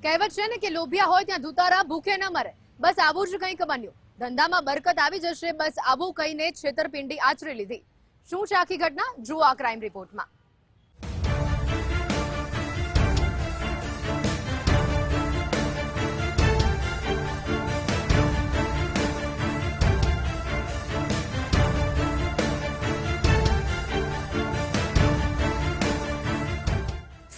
કહેવત છે ને કે લોભિયા હોય ત્યાં દુતારા ભૂખે ન મરે। બસ આવું જ કંઈક બન્યું। ધંધામાં બરકત આવી જશે બસ આવું કહીને છેતરપિંડી આચરી લીધી। શું છે આખી ઘટના, જુઓ આ ક્રાઇમ રિપોર્ટમાં।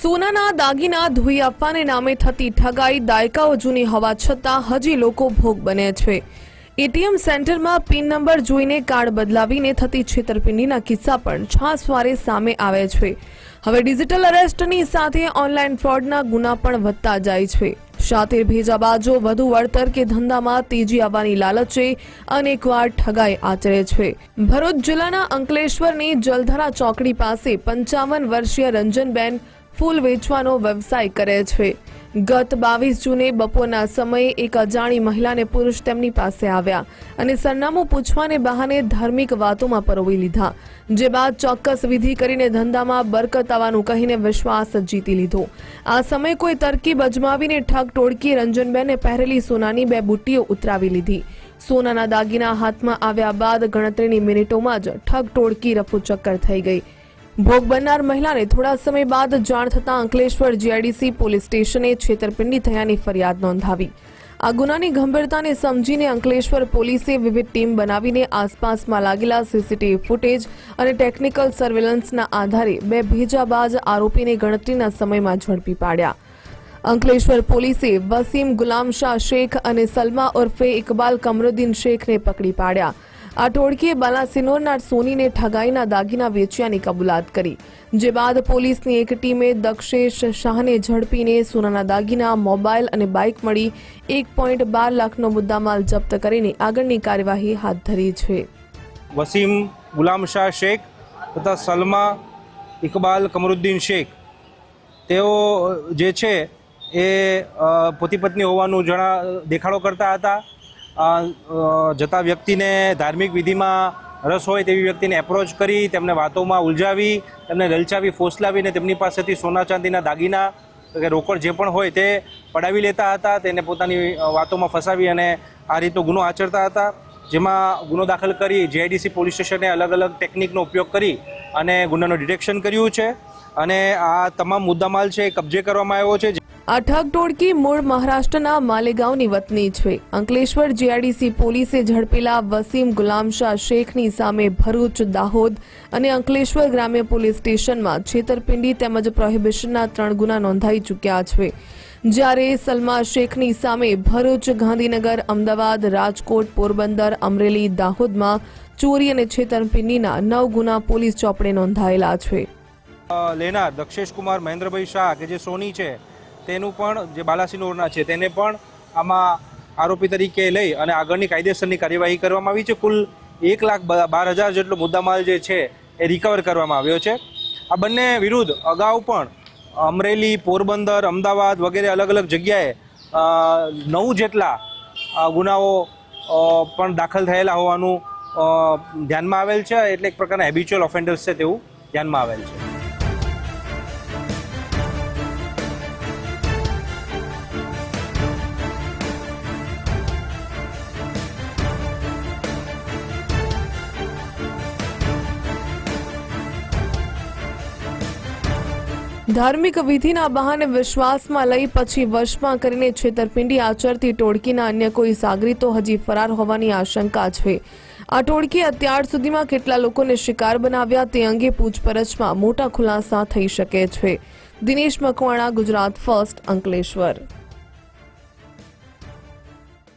સોનાના દાગીના ધોઈ આપવાને નામે થતી ઠગાઈ દાયકાઓ જૂની હોવા છતાં હજી લોકો ભોગ બને છે। એટીએમ સેન્ટરમાં પિન નંબર જોઈને કાર્ડ બદલાવીને થતી છેતરપિંડીના કિસ્સા પણ છાસવારે સામે આવે છે। હવે ડિજિટલ અરેસ્ટની સાથે ઓનલાઈન ફ્રોડના ગુના પણ વધતા જાય છે। શાતીર ભેજાબાજો વધુ વળતર કે ધંધામાં તેજી આવવાની લાલચે અનેકવાર ઠગાઈ આચરે છે। ભરૂચ જિલ્લાના અંકલેશ્વરની જલધરા ચોકડી પાસે 55 વર્ષીય રંજનબેન ફૂલ વેચવાનો વ્યવસાય કરે છે। ગત 22 જૂને બપોરના સમયે એક અજાણી મહિલાને પુરુષ તેમની પાસે આવ્યા અને સરનામું પૂછવાને બહાને ધાર્મિક વાતોમાં પરોવી લીધા, જે બાદ ચોક્કસ વિધિ કરીને ધંધામાં બરકત આવવાનું કહીને વિશ્વાસ જીતી લીધો। આ સમયે કોઈ તરકીબ અજમાવીને ઠગ ટોળકીએ રંજનબેનને પહેરેલી સોનાની 2 બુટ્ટીઓ ઉતરાવી લીધી। સોનાના દાગીના હાથમાં આવ્યા બાદ ગણતરીની મિનિટોમાં જ ઠગ ટોળકી રફુચક્કર થઈ ગઈ। ભોગ બનનાર મહિલાને થોડા સમય બાદ જાણ થતાં અંકલેશ્વર જીઆઈડીસી પોલીસ સ્ટેશને છેતરપિંડી થયાની ફરિયાદ નોંધાવી। આ ગુનાની ગંભીરતાને સમજીને અંકલેશ્વર પોલીસે વિવિધ ટીમ બનાવીને આસપાસમાં લાગેલા સીસીટીવી ફૂટેજ અને ટેકનિકલ સર્વેલન્સના આધારે 2 ભેજાબાજ આરોપીને ગણતરીના સમયમાં ઝડપી પાડ્યા। અંકલેશ્વર પોલીસે વસીમ ગુલામ શાહ શેખ અને સલમા ઉર્ફે ઇકબાલ કમરુદ્દીન શેખને પકડી પાડ્યા। આ ટોળકીએ બાલાસિનોરના સોનીને ઠગાઈના દાગીના વેચ્યાની કબૂલાત કરી, જે બાદ પોલીસની એક ટીમે દક્ષેશ શાહને ઝડપીને સોનાના દાગીના, મોબાઈલ અને બાઇક મળી 1.12 લાખનો મુદ્દામાલ જપ્ત કરીને આગળની કાર્યવાહી હાથ ધરી છે। વસીમ ગુલામ શાહ શેખ તથા સલમા ઇકબાલ કમરુદ્દીન શેખ તેઓ જે છે એ પતિ પત્ની હોવાનું દેખાડો કરતા હતા। જતા વ્યક્તિને ધાર્મિક વિધિમાં રસ હોય તેવી વ્યક્તિને એપ્રોચ કરી તેમને વાતોમાં ઉલઝાવી, તેમને લલચાવી, ફોસલાવીને તેમની પાસેથી સોના ચાંદીના દાગીના કે રોકડ જે પણ હોય તે પડાવી લેતા હતા। તેને પોતાની વાતોમાં ફસાવી અને આ રીતનો ગુનો આચરતા હતા, જેમાં ગુનો દાખલ કરી જીઆઈડીસી પોલીસ સ્ટેશને અલગ અલગ ટેકનિકનો ઉપયોગ કરી અને ગુનાનું ડિટેક્શન કર્યું છે અને આ તમામ મુદ્દામાલ છે એ કબજે કરવામાં આવ્યો છે। આ ઠગ ટોળકી મૂળ મહારાષ્ટ્રના માલેગાંવની વતની છે। અંકલેશ્વર જીઆઈડીસી પોલીસે ઝડપેલા વસીમ ગુલામ શાહ શેખની સામે ભરૂચ, દાહોદ અને અંકલેશ્વર ગ્રામ્ય પોલીસ સ્ટેશનમાં છેતરપિંડી તેમજ પ્રોહિબિશનના 3 ગુના નોંધાઈ ચૂક્યા છે, જ્યારે સલમા શેખની સામે ભરૂચ, ગાંધીનગર, અમદાવાદ, રાજકોટ, પોરબંદર, અમરેલી, દાહોદમાં ચોરી અને છેતરપિંડીના 9 ગુના પોલીસ ચોપડે નોંધાયેલા છે। લેનાર દક્ષેશ કુમાર મહેન્દ્રભાઈ શાહ કે જે સોની છે તેનું પણ જે બાલાસિનોરના છે તેને પણ આમાં આરોપી તરીકે લઈ અને આગળની કાયદેસરની કાર્યવાહી કરવામાં આવી છે। કુલ 1,12,000 જેટલો મુદ્દામાલ જે છે એ રિકવર કરવામાં આવ્યો છે। આ બંને વિરુદ્ધ અગાઉ પણ અમરેલી, પોરબંદર, અમદાવાદ વગેરે અલગ અલગ જગ્યાએ 9 જેટલા ગુનાઓ પણ દાખલ થયેલા હોવાનું ધ્યાનમાં આવેલ છે। એટલે એક પ્રકારના હેબિચ્યુઅલ ઓફેન્ડર્સ છે તેવું ધ્યાનમાં આવેલ છે। ધાર્મિક વિધિના બહાને વિશ્વાસમાં લઈ પછી વશમાં કરીને છેતરપિંડી આચરતી ટોળકીના અન્ય કોઈ સાગરીતો હજી ફરાર હોવાની આશંકા છે। આ ટોળકીએ અત્યાર સુધીમાં કેટલા લોકોને શિકાર બનાવ્યા તે અંગે પૂછપરછમાં મોટા ખુલાસા થઈ શકે છે। દિનેશ મકવાણા, ગુજરાત ફર્સ્ટ, અંકલેશ્વર।